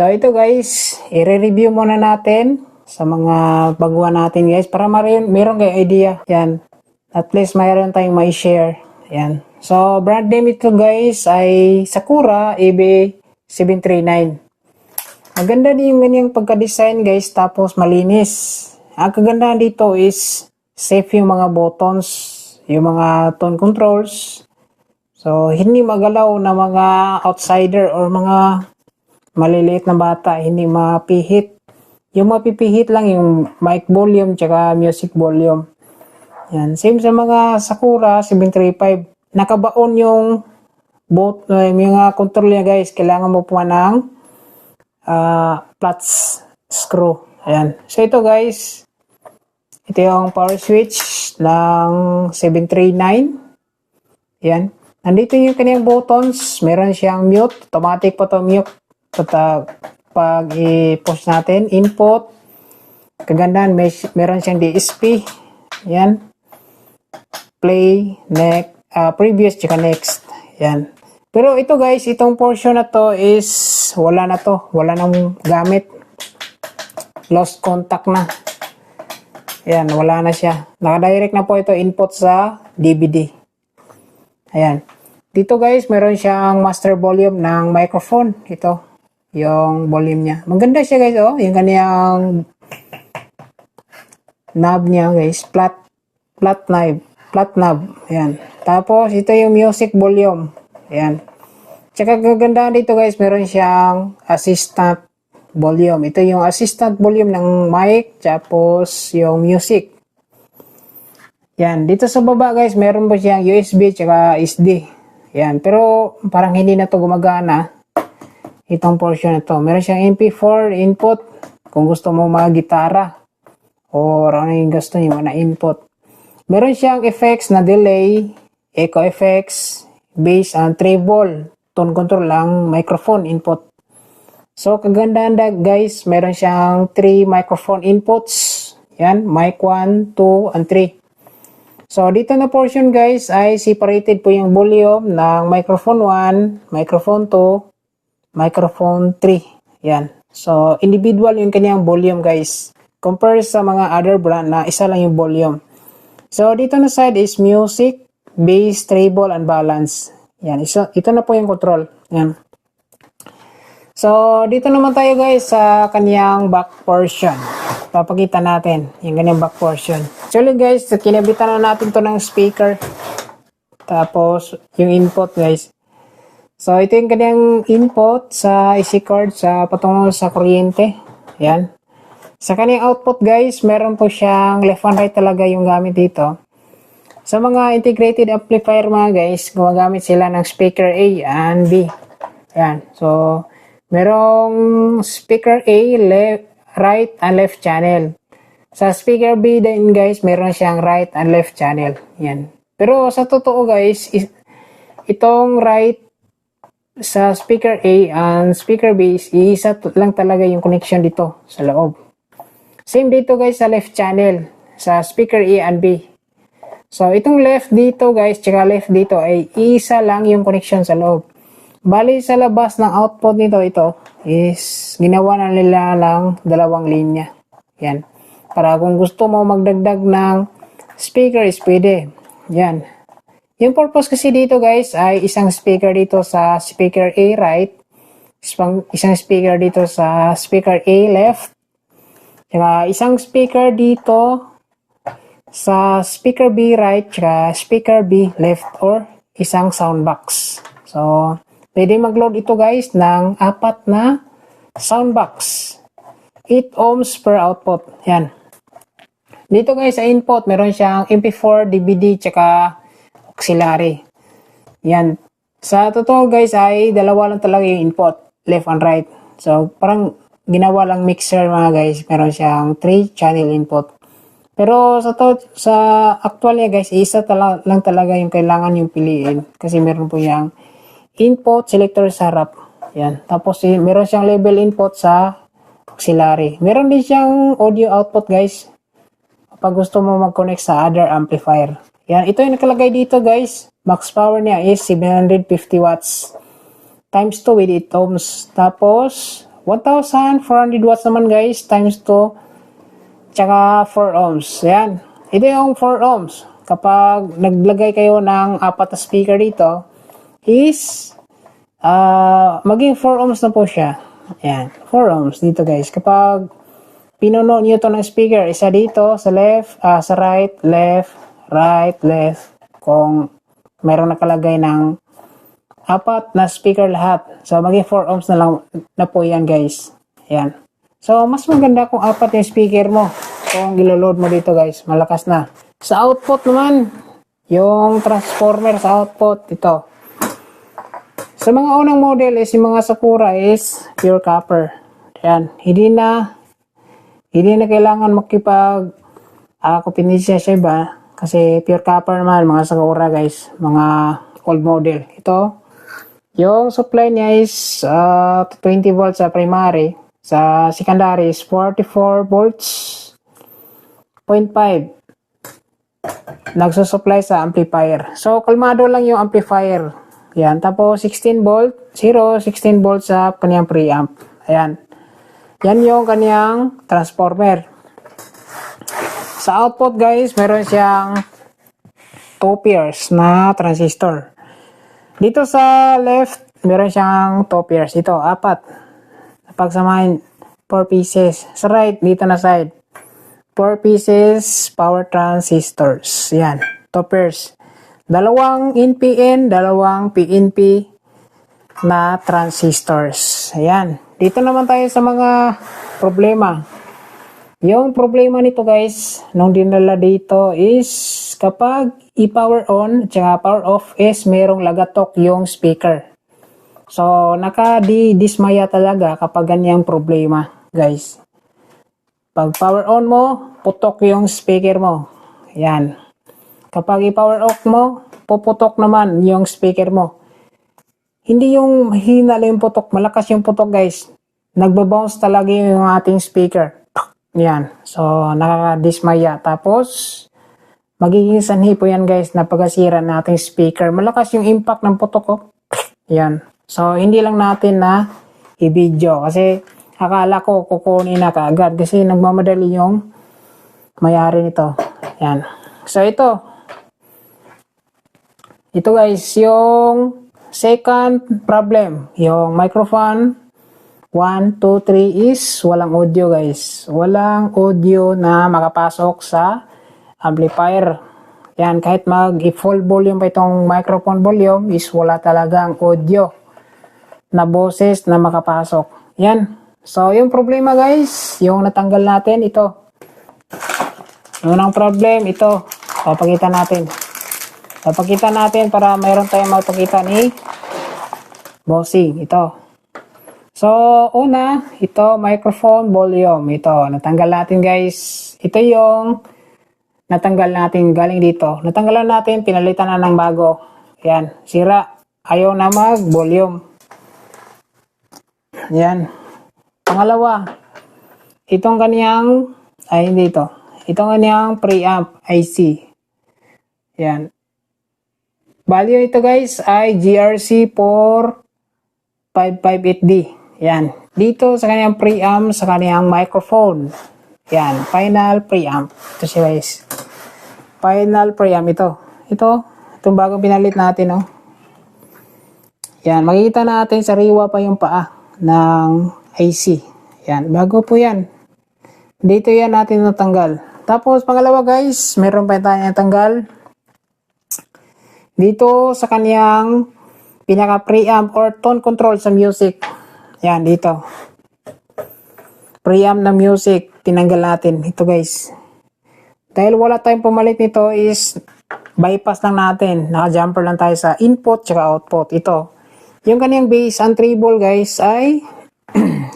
So ito guys, i-review muna natin sa mga baguhan natin guys para meron kayo idea. Yan. At least mayroon tayong may share. Yan. So brand name ito guys ay Sakura EB739. Maganda din yung ganyang pagka-design guys, tapos malinis. Ang kagandahan dito is safe yung mga buttons, yung mga tone controls. So hindi magalaw na mga outsider or mga maliliit na bata, hindi mapihit. Yung mapipihit lang yung mic volume tsaka music volume. Yan. Same sa mga Sakura 735. Nakabaon yung mga control niya guys. Kailangan mo pa ng flats screw. Ayan. So ito guys, ito yung power switch ng 739. Ayan. Nandito yung kanyang buttons. Meron siyang mute. Automatic pa to mute. Pag i-push natin, input. Kagandahan, meron siyang DSP. Yan. Play, next, previous, tsaka next. Yan. Pero ito guys, itong portion na to is wala na to. Wala nang gamit. Lost contact na. Yan, wala na siya. Nakadirect na po ito input sa DVD. Ayan. Dito guys, meron siyang master volume ng microphone. Ito. Yung volume niya. Maganda siya guys, oh. Yung kanyang knob niya guys. Flat knob. Ayan. Tapos, ito yung music volume. Ayan. Tsaka kagandahan dito guys, meron siyang assistant volume. Ito yung assistant volume ng mic. Tapos, yung music. Yan. Dito sa baba guys, meron po siyang USB tsaka SD. Yan. Pero, parang hindi na to gumagana. Itong portion na to. Meron siyang MP4 input kung gusto mo mag-gitara or ano yung gusto niyo na input. Meron siyang effects na delay, echo effects, bass and treble, tone control lang, microphone input. So kagandahan guys, meron siyang 3 microphone inputs. Yan, mic 1, 2 and 3. So dito na portion guys ay separated po yung volume ng microphone 1, microphone 2, microphone 3. Yan. So, individual yung kanyang volume guys. Compare sa mga other brand na isa lang yung volume. So, dito na side is music, bass, treble, and balance. Yan. Ito na po yung control. Yan. So, dito naman tayo guys sa kanyang back portion. Papakita natin yung kanyang back portion. Actually guys, kinabitan na natin to ng speaker. Tapos, yung input guys. So, ito yung kanyang input sa IC card sa patungo sa kuryente. Ayan. Sa kanyang output guys, meron po siyang left and right talaga yung gamit dito. Sa mga integrated amplifier mga guys, gumagamit sila ng speaker A and B. Ayan. So, merong speaker A, right and left channel. Sa speaker B din guys, meron siyang right and left channel. Ayan. Pero sa totoo guys, itong right sa speaker A and speaker B is iisa lang talaga yung connection dito sa loob. Same dito guys sa left channel sa speaker A and B. So itong left dito guys tsaka left dito ay isa lang yung connection sa loob. Bali sa labas ng output nito ito is ginawa na nila lang dalawang linya. Yan. Para kung gusto mo magdagdag ng speaker is pwede. Yan. Yung purpose kasi dito guys ay isang speaker dito sa speaker A right, isang speaker dito sa speaker A left, saka isang speaker dito sa speaker B right, saka speaker B left or isang sound box. So, pwede mag-load ito guys ng 4 na sound box. 8 ohms per output. Yan. Dito guys sa input, meron siyang MP4, DVD, saka auxiliary. Yan. Sa totoo guys ay dalawa lang talaga yung input, left and right. So parang ginawa lang mixer mga guys. Meron siyang 3 channel input. Pero sa actual niya guys, isa lang talaga yung kailangan yung piliin. Kasi meron po yung input selector sa harap. Yan. Tapos meron siyang level input sa auxiliary. Meron din siyang audio output guys. Pag gusto mo mag-connect sa other amplifier. Yan, ito yung nakalagay dito guys. Max power niya is 750 watts. Times 2 with 8 ohms. Tapos, 1,400 watts naman guys, times 2, tsaka 4 ohms. Yan. Ito yung 4 ohms. Kapag naglagay kayo ng 4 na speaker dito, is maging 4 ohms na po siya. Yan. 4 ohms dito guys. Kapag pinuno nyo ito ng speaker, isa dito sa left, sa right, left, right, left. Kung mayroong nakalagay ng 4 na speaker lahat. So, maging 4 ohms na lang na po yan guys. Yan. So, mas maganda kung 4 yung speaker mo. Kung ilo-load mo dito guys, malakas na. Sa output naman, yung transformer sa output, ito. Sa mga unang model is, yung mga Sakura is pure copper. Yan. Hindi na kailangan makipag kupinisya siya iba. Kasi pure copper naman, mga Sakura guys. Mga old model. Ito. Yung supply niya is 20 volts sa primary. Sa secondary is 44 volts 0.5. Nagsusupply sa amplifier. So, kalmado lang yung amplifier. Ayan. Tapos, 16 volt, 16 volts sa kanyang preamp. Ayan. Yan yung kanyang transformer. Sa output guys, meron siyang 2 pairs na transistor. Dito sa left, meron siyang 2 pairs. Ito, 4. Pagsamahin, 4 pieces. Sa right, dito na side, 4 pieces power transistors. Yan, 2 pairs. Dalawang NPN, dalawang PNP na transistors. Ayan. Dito naman tayo sa mga problema. Yung problema nito guys, nung dinala dito is kapag i-power on at power off is merong lagatok yung speaker. So, nakadismaya talaga kapag ganyang problema guys. Pag power on mo, putok yung speaker mo. Yan. Kapag i-power off mo, puputok naman yung speaker mo. Hindi yung hina lang yung putok, malakas yung putok guys. Nagbabounce talaga yung ating speaker. Yan. So, nakakadismaya. Tapos, magiging sanhi po yan guys na pagkasira ng ating speaker. Malakas yung impact ng putok ko. Yan. So, hindi lang natin na i-video. Kasi, akala ko kukunin na kaagad. Kasi, nagmamadali yung mayari nito. Yan. So, ito. Ito guys, yung second problem. Yung microphone 1, 2, 3 is walang audio guys. Walang audio na makapasok sa amplifier. Yan, kahit mag-full volume pa itong microphone volume is wala talagang audio na boses na makapasok. Yan. So, yung problema guys, yung natanggal natin, ito. Unang problem, ito. Papakita natin. Papakita natin para mayroon tayong magpakita ni bossing. Ito. So, una, ito, microphone volume. Ito, natanggal natin guys. Ito yung natanggal natin galing dito. Natanggalan natin, pinalitan na ng bago. Yan, sira. Ayaw na mag-volume. Yan. Pangalawa, itong kanyang, hindi ito. Itong kanyang preamp IC. Yan. Value ito guys ay GRC 4558D. Yan. Dito sa kanyang preamp, sa kanyang microphone. Yan. Final preamp. Ito siya guys. Final preamp ito. Itong bagong pinalit natin. Oh. Yan. Makikita natin sariwa pa yung paa ng IC. Yan. Bago po yan. Dito yan natin natanggal. Tapos pangalawa guys, meron pa tayo natanggal. Dito sa kanyang pinaka preamp or tone control sa music. Yan, dito. Preamp na music, tinanggal natin. Ito guys. Dahil wala tayong pumalit nito is bypass lang natin. Naka-jumper lang tayo sa input tsaka output. Ito. Yung kanyang bass and treble guys ay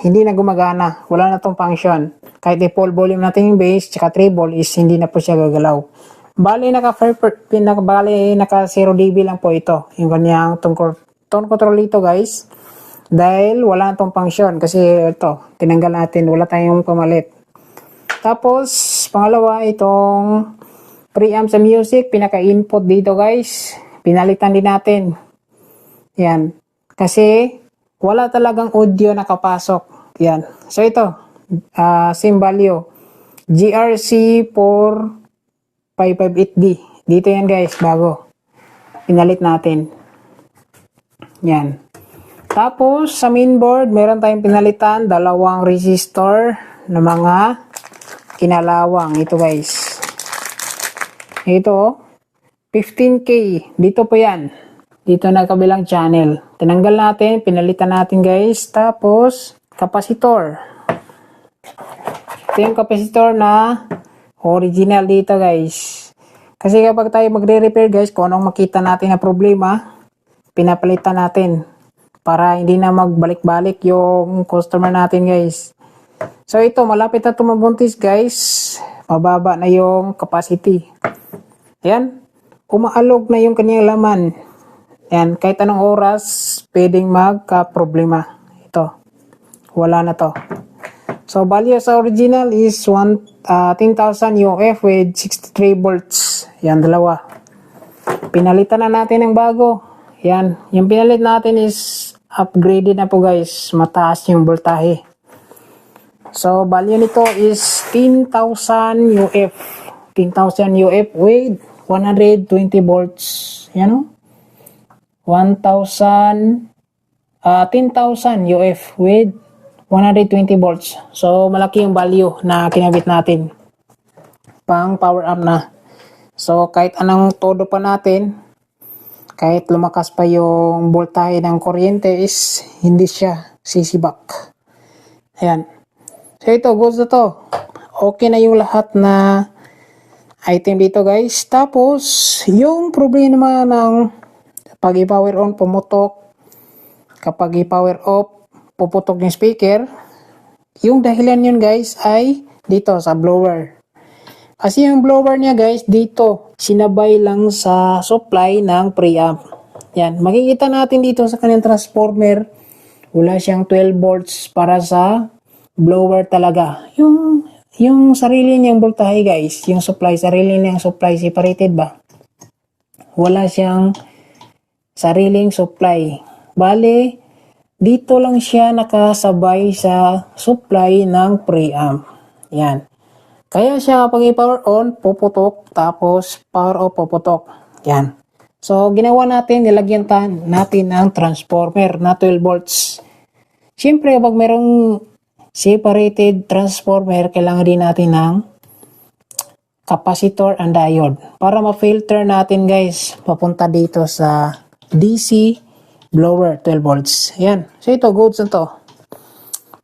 hindi na gumagana. Wala na tong function. Kahit i-full volume natin yung bass tsaka treble is hindi na po siya gagalaw. Bali, naka 0 dB lang po ito. Yung kanyang tone control dito guys. Dahil wala na tong function. Kasi ito, tinanggal natin. Wala tayong pamalit. Tapos, pangalawa, itong preamp sa music. Pinaka-input dito guys. Pinalitan din natin. Yan. Kasi, wala talagang audio nakapasok. Yan. So ito, same value. GRC4558D. Dito yan guys, bago. Pinalit natin. Yan. Tapos, sa mainboard, meron tayong pinalitan, dalawang resistor na mga kinalawang. Ito guys. Ito, 15K. Dito po yan. Dito na kabilang channel. Tinanggal natin, pinalitan natin guys. Tapos, capacitor. Ito yung capacitor na original dito guys. Kasi kapag tayo magre-repair guys, kung anong makita natin na problema, pinapalitan natin. Para hindi na magbalik-balik yung customer natin guys. So ito, malapit na tumabuntis guys. Mababa na yung capacity. Ayan. Umaalog na yung kanyang laman. Ayan. Kahit anong oras, pwedeng magka-problema. Ito. Wala na to. So value sa original is 10,000 UF with 63 volts. Yan, dalawa. Pinalitan na natin ng bago. Yan. Yung pinalit natin is upgraded na po guys. Mataas yung voltahe. So value nito is 10,000 UF. 10,000 UF with 120 volts. Yan o. 10,000 UF with 120 volts. So malaki yung value na kinabit natin. Pang power up na. So kahit anong todo pa natin, kahit lumakas pa yung voltahe ng kuryente is hindi siya sisibak. Ayan. So ito, goods na to. Okay na yung lahat na item dito guys. Tapos, yung problema ng pag i-power on, pumutok. Kapag i-power off, puputok yung speaker. Yung dahilan yun guys ay dito sa blower. Kasi yung blower niya guys, dito, sinabay lang sa supply ng preamp. Yan, makikita natin dito sa kanyang transformer, wala siyang 12 volts para sa blower talaga. Yung sarili niyang voltahe guys, yung supply, sarili niyang supply, separated ba? Wala siyang sariling supply. Bale, dito lang siya nakasabay sa supply ng preamp. Yan. Kaya siya kapag i-power on, puputok, tapos power off, puputok. Yan. So, ginawa natin, nilagyan natin ng transformer na 12 volts. Siyempre, kapag merong separated transformer, kailangan din natin ng capacitor and diode. Para ma-filter natin guys, papunta dito sa DC blower, 12 volts. Yan. So, ito, goods na to.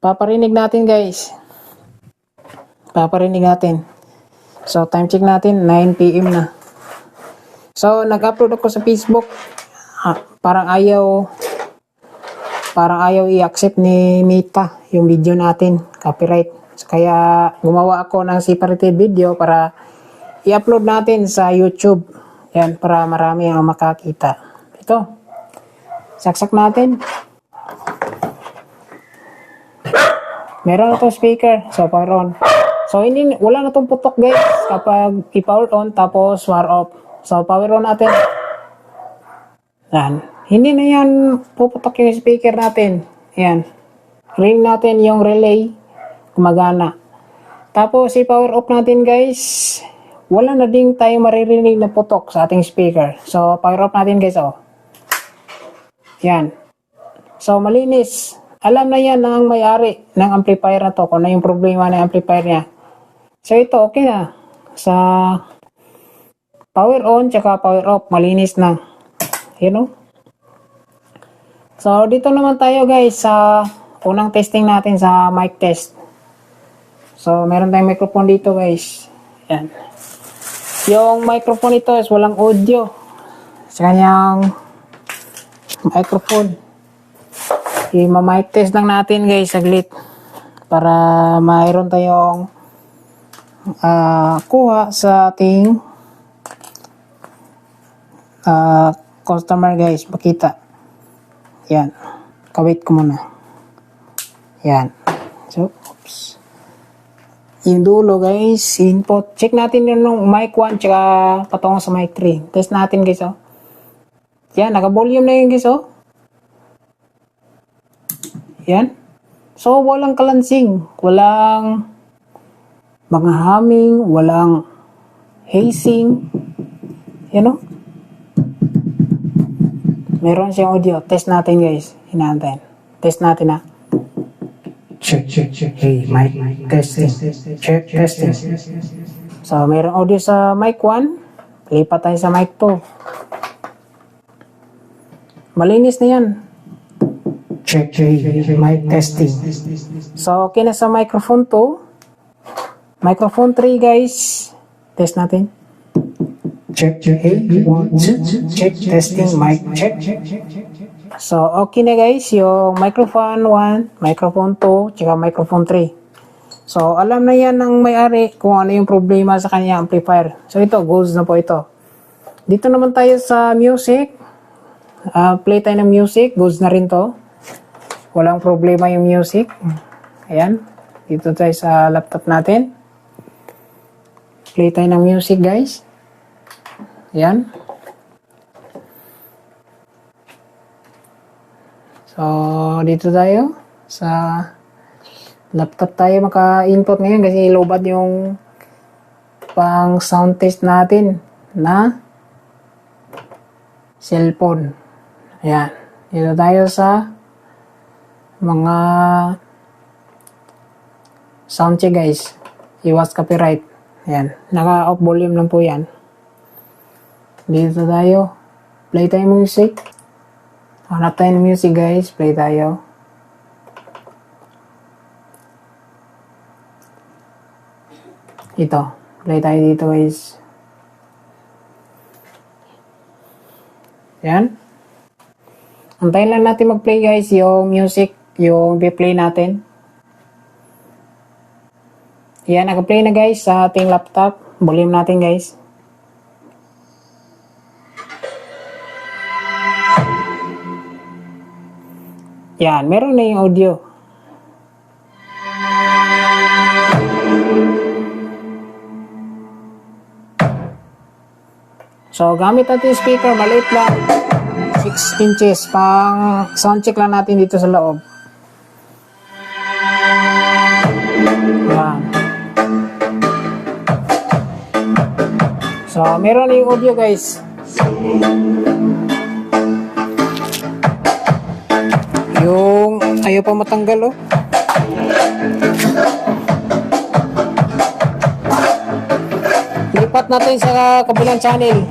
Paparinig natin guys. Paparinig natin. So, time check natin, 9 PM na. So, nag-upload ako sa Facebook. Parang ayaw i-accept ni Meta yung video natin. Copyright. So, kaya gumawa ako ng separated video para i-upload natin sa YouTube. Yan, para marami ang makakita. Ito. Saksak natin. Meron ito speaker. So, power on. So, wala na itong putok guys kapag i-power on tapos power off. So, power on natin. Yan. Hindi na yan puputok yung speaker natin. Yan. Ring natin yung relay. Gumagana. Tapos, i-power off natin guys. Wala na din tayo maririnig na putok sa ating speaker. So, power off natin guys. Oh. Yan. So, malinis. Alam na yan ng may-ari ng amplifier na to kung ano yung problema ng amplifier niya. So ito okay na. Sa power on tsaka power off, malinis na. You know? So dito naman tayo guys sa unang testing natin sa mic test. So meron tayong microphone dito guys. Yan. Yung microphone ito is walang audio. Sa kanyang microphone. I-mic test lang natin guys saglit para mayroon tayong kuha sa ating customer guys, makita. Yan, kawit ko muna. Yan. So, oops. Yung dulo guys, input. Check natin yung mic 1 tsaka patungo sa mic 3. Test natin guys oh. Yan, naka-volume na yun guys oh. Yan. So, walang kalansing, walang mga humming, walang hazing, you know. Meron siyang audio. Test natin guys. Hinahantay. Test natin ha. Check. Hey, mic. Testing. Check. Testing. So, meron audio sa mic 1. Lipat tayo sa mic 2. Malinis na yan. Check. Mic testing. So, okay na sa microphone 2. Microphone 3 guys. Test natin. Check. Hey, 1, 2. Check. Testing. Mic. Check. So, okay na guys. Yung microphone 1, microphone 2, tsaka microphone 3. So, alam na yan ng may-ari kung ano yung problema sa kanyang amplifier. So, ito, goes na po ito. Dito naman tayo sa music. Play tayo ng music. Goes na rin to. Walang problema yung music. Ayan. Dito tayo sa laptop natin. Play tayo ng music guys. Ayan. So, dito tayo. Sa laptop tayo maka-input ngayon kasi lobad yung pang sound test natin na cellphone. Ayan. Dito tayo sa mga sound check guys. Iwas copyright. Ayan. Naka-off volume lang po yan. Dito tayo. Play tayo music. Hanap tayo ng music guys. Play tayo. Ito. Play tayo dito guys. Ayan. Antayin lang natin mag-play guys yung music, yung play natin. Ayan, nag-play na guys sa ating laptop. Volume natin guys. Ayan, meron na yung audio. So, gamit natin yung speaker, maliit lang. 6 inches, pang sound check lang natin dito sa loob. Ayan. So, meron na yung audio guys. Yung ayaw pa matanggal oh. Lipat natin sa kabilang channel.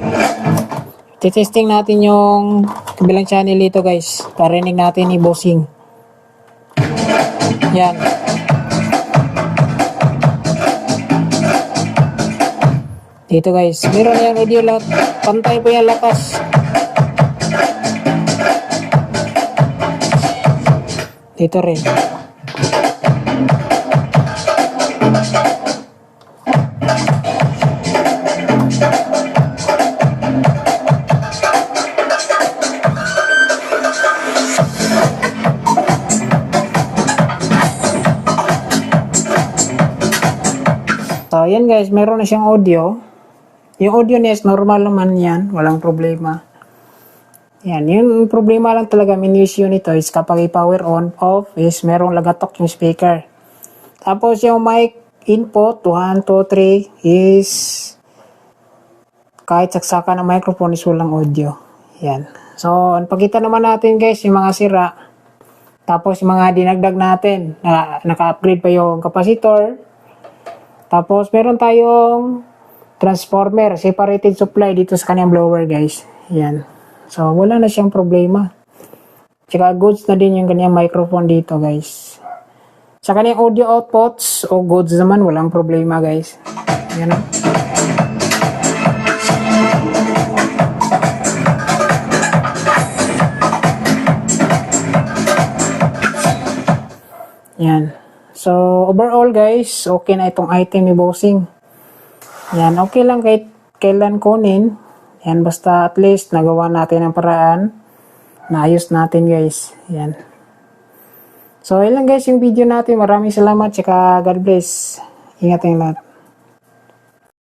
Titesting natin yung kabilang channel dito guys. Parinig natin ni bossing. Yan. Dito guys. Meron na yung audio lahat. Pantay po yung lakas. Dito rin. So, yan guys, meron na siyang audio. Yung audio niya is normal naman yan. Walang problema. Yan, yung problema lang talaga, main issue nito is kapag i-power on, off, is merong lagatok yung speaker. Tapos yung mic input, 1, 2, 3, is kahit saksakan ng microphone is walang audio. Yan. So, pagkita naman natin guys, yung mga sira. Tapos yung mga dinagdag natin, naka-upgrade pa yung capacitor. Tapos, meron tayong transformer, separated supply dito sa kanyang blower, guys. Yan. So, wala na siyang problema. Tsaka, goods na din yung kanyang microphone dito, guys. Sa kanyang audio outputs, o goods naman, walang problema, guys. Yan o. Yan. So, overall guys, okay na itong item ni bossing. Yan, okay lang kahit kailan kunin. Yan, basta at least nagawa natin ang paraan. Naayos natin guys. Yan. So, yun lang guys yung video natin. Maraming salamat. Tsaka God bless. Ingat tayong lahat.